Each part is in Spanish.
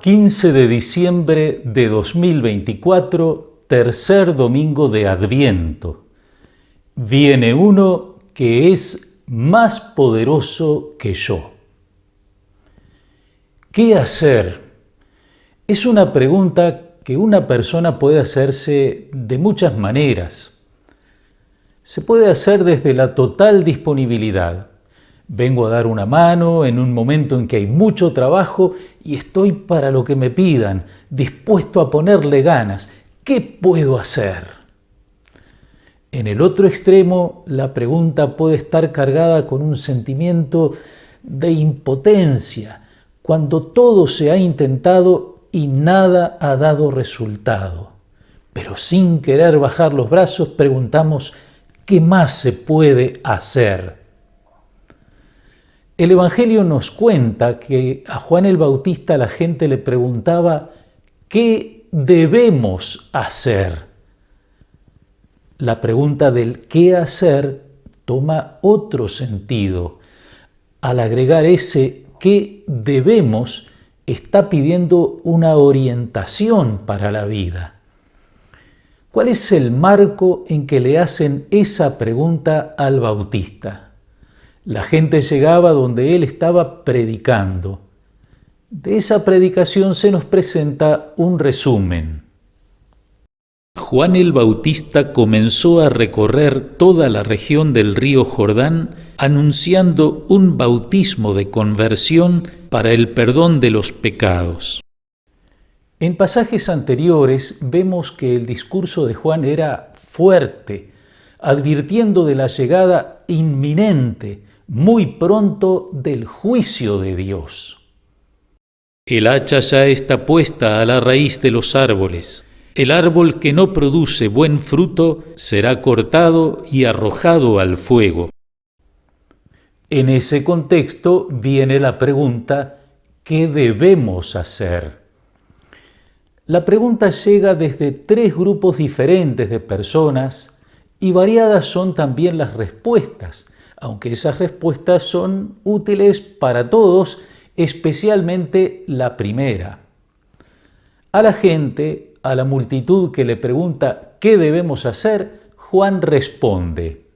15 de diciembre de 2024, tercer domingo de Adviento. Viene uno que es más poderoso que yo. ¿Qué hacer? Es una pregunta que una persona puede hacerse de muchas maneras. Se puede hacer desde la total disponibilidad. Vengo a dar una mano en un momento en que hay mucho trabajo y estoy para lo que me pidan, dispuesto a ponerle ganas. ¿Qué puedo hacer? En el otro extremo, la pregunta puede estar cargada con un sentimiento de impotencia, cuando todo se ha intentado y nada ha dado resultado. Pero sin querer bajar los brazos, preguntamos, ¿qué más se puede hacer? El Evangelio nos cuenta que a Juan el Bautista la gente le preguntaba, ¿qué debemos hacer? La pregunta del qué hacer toma otro sentido. Al agregar ese qué debemos, está pidiendo una orientación para la vida. ¿Cuál es el marco en que le hacen esa pregunta al Bautista? La gente llegaba donde él estaba predicando. De esa predicación se nos presenta un resumen. Juan el Bautista comenzó a recorrer toda la región del río Jordán, anunciando un bautismo de conversión para el perdón de los pecados. En pasajes anteriores vemos que el discurso de Juan era fuerte, advirtiendo de la llegada inminente, muy pronto, del juicio de Dios. El hacha ya está puesta a la raíz de los árboles. El árbol que no produce buen fruto será cortado y arrojado al fuego. En ese contexto viene la pregunta, ¿qué debemos hacer? La pregunta llega desde tres grupos diferentes de personas y variadas son también las respuestas, aunque esas respuestas son útiles para todos, especialmente la primera. A la gente, a la multitud que le pregunta ¿qué debemos hacer?, Juan responde: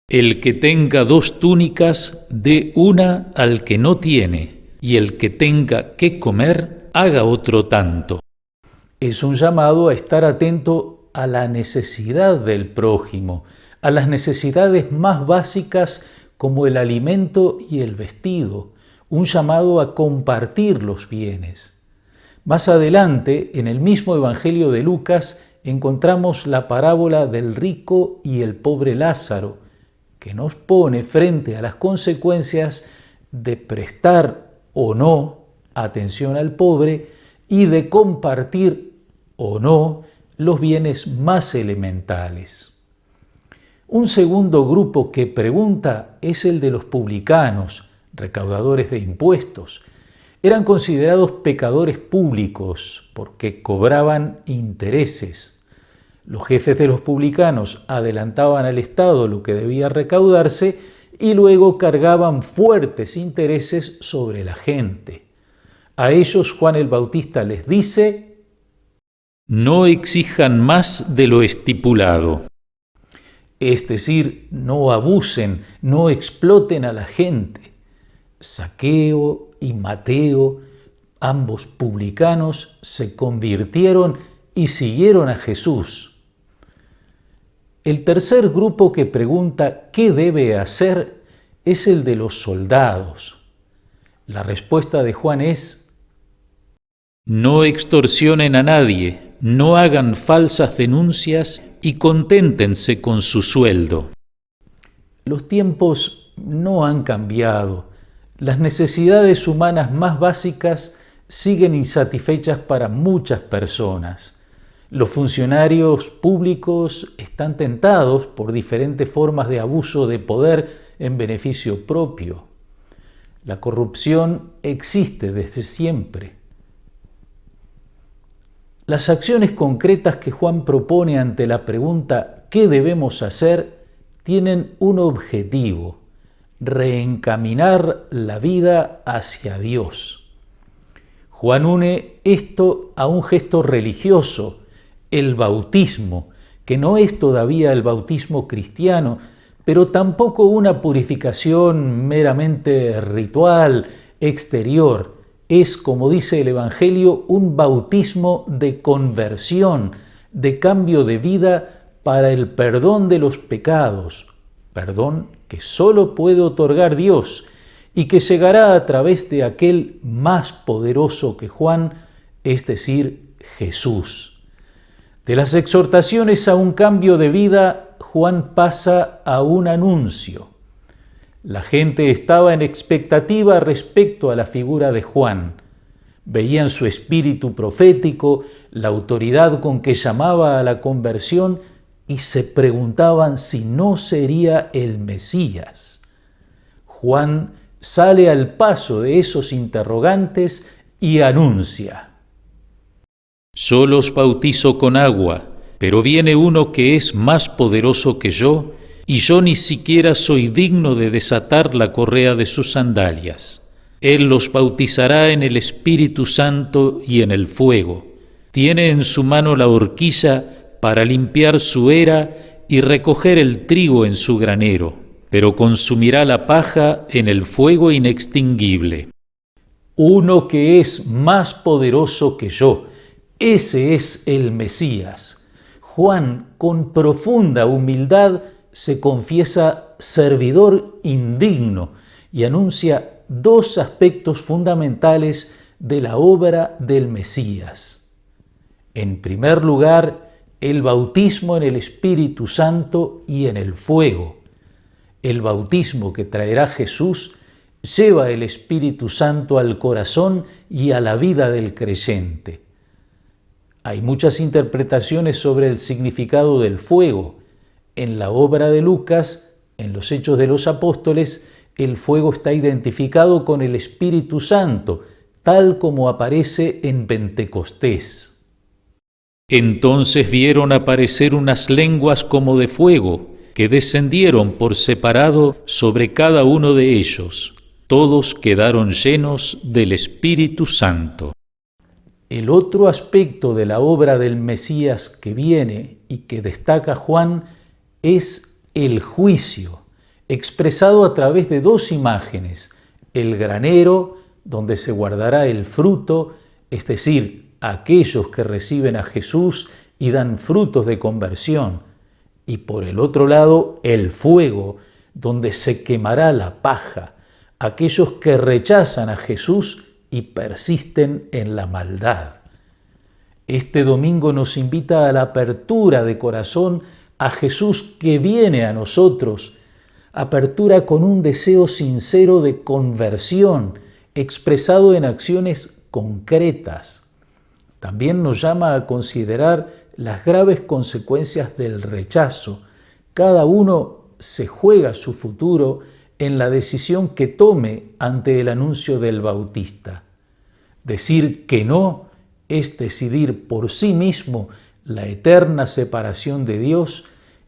el que tenga 2 túnicas, dé una al que no tiene, y el que tenga que comer, haga otro tanto. Es un llamado a estar atento a la necesidad del prójimo, a las necesidades más básicas como el alimento y el vestido, un llamado a compartir los bienes. Más adelante, en el mismo Evangelio de Lucas, encontramos la parábola del rico y el pobre Lázaro, que nos pone frente a las consecuencias de prestar o no atención al pobre y de compartir o no los bienes más elementales. Un segundo grupo que pregunta es el de los publicanos, recaudadores de impuestos. Eran considerados pecadores públicos porque cobraban intereses. Los jefes de los publicanos adelantaban al Estado lo que debía recaudarse y luego cargaban fuertes intereses sobre la gente. A ellos Juan el Bautista les dice: no exijan más de lo estipulado. Es decir, no abusen, no exploten a la gente. Zaqueo y Mateo, ambos publicanos, se convirtieron y siguieron a Jesús. El tercer grupo que pregunta ¿qué debe hacer? Es el de los soldados. La respuesta de Juan es: no extorsionen a nadie, no hagan falsas denuncias y conténtense con su sueldo. Los tiempos no han cambiado. Las necesidades humanas más básicas siguen insatisfechas para muchas personas. Los funcionarios públicos están tentados por diferentes formas de abuso de poder en beneficio propio. La corrupción existe desde siempre. Las acciones concretas que Juan propone ante la pregunta ¿qué debemos hacer? Tienen un objetivo: reencaminar la vida hacia Dios. Juan une esto a un gesto religioso, el bautismo, que no es todavía el bautismo cristiano, pero tampoco una purificación meramente ritual, exterior. Es, como dice el Evangelio, un bautismo de conversión, de cambio de vida para el perdón de los pecados, perdón que solo puede otorgar Dios y que llegará a través de aquel más poderoso que Juan, es decir, Jesús. De las exhortaciones a un cambio de vida, Juan pasa a un anuncio. La gente estaba en expectativa respecto a la figura de Juan. Veían su espíritu profético, la autoridad con que llamaba a la conversión y se preguntaban si no sería el Mesías. Juan sale al paso de esos interrogantes y anuncia: «Yo los bautizo con agua, pero viene uno que es más poderoso que yo, y yo ni siquiera soy digno de desatar la correa de sus sandalias. Él los bautizará en el Espíritu Santo y en el fuego. Tiene en su mano la horquilla para limpiar su era y recoger el trigo en su granero, pero consumirá la paja en el fuego inextinguible». Uno que es más poderoso que yo, ese es el Mesías. Juan, con profunda humildad, se confiesa servidor indigno y anuncia dos aspectos fundamentales de la obra del Mesías. En primer lugar, el bautismo en el Espíritu Santo y en el fuego. El bautismo que traerá Jesús lleva el Espíritu Santo al corazón y a la vida del creyente. Hay muchas interpretaciones sobre el significado del fuego. En la obra de Lucas, en los Hechos de los Apóstoles, el fuego está identificado con el Espíritu Santo, tal como aparece en Pentecostés. Entonces vieron aparecer unas lenguas como de fuego, que descendieron por separado sobre cada uno de ellos. Todos quedaron llenos del Espíritu Santo. El otro aspecto de la obra del Mesías que viene y que destaca Juan es el juicio, expresado a través de dos imágenes: el granero, donde se guardará el fruto, es decir, aquellos que reciben a Jesús y dan frutos de conversión, y por el otro lado, el fuego, donde se quemará la paja, aquellos que rechazan a Jesús y persisten en la maldad. Este domingo nos invita a la apertura de corazón a Jesús que viene a nosotros, apertura con un deseo sincero de conversión, expresado en acciones concretas. También nos llama a considerar las graves consecuencias del rechazo. Cada uno se juega su futuro en la decisión que tome ante el anuncio del Bautista. Decir que no es decidir por sí mismo la eterna separación de Dios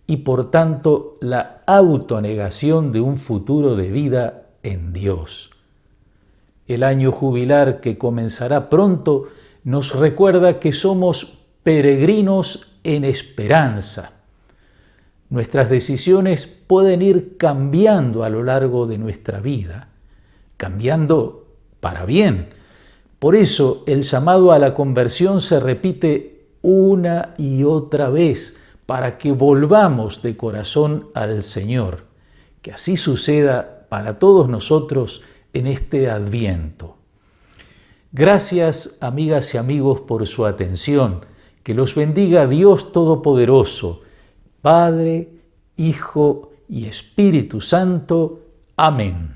y por tanto la autonegación de un futuro de vida en Dios. El año jubilar que comenzará pronto nos recuerda que somos peregrinos en esperanza. Nuestras decisiones pueden ir cambiando a lo largo de nuestra vida, cambiando para bien. Por eso el llamado a la conversión se repite una y otra vez para que volvamos de corazón al Señor. Que así suceda para todos nosotros en este Adviento. Gracias, amigas y amigos, por su atención. Que los bendiga Dios Todopoderoso, Padre, Hijo y Espíritu Santo. Amén.